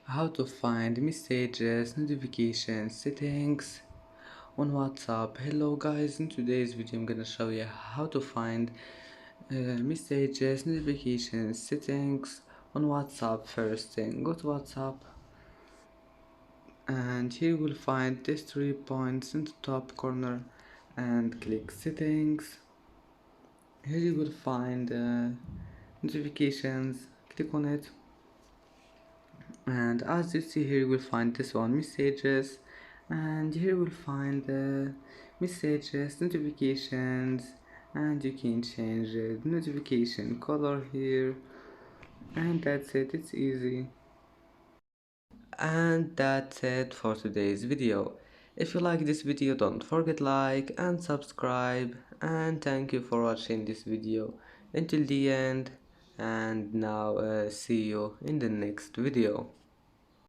how to find messages, notifications, settings on WhatsApp. Hello guys, in today's video I'm gonna show you how to find messages, notifications, settings on WhatsApp. First thing, go to WhatsApp and here you will find these 3 points in the top corner and click settings. Here you will find notifications, click on it, and as you see here you will find this one, messages, and here you will find the messages, notifications, and you can change the notification color here, and that's it. It's easy. And that's it for today's video. If you like this video, don't forget like and subscribe, and thank you for watching this video until the end. And now see you in the next video.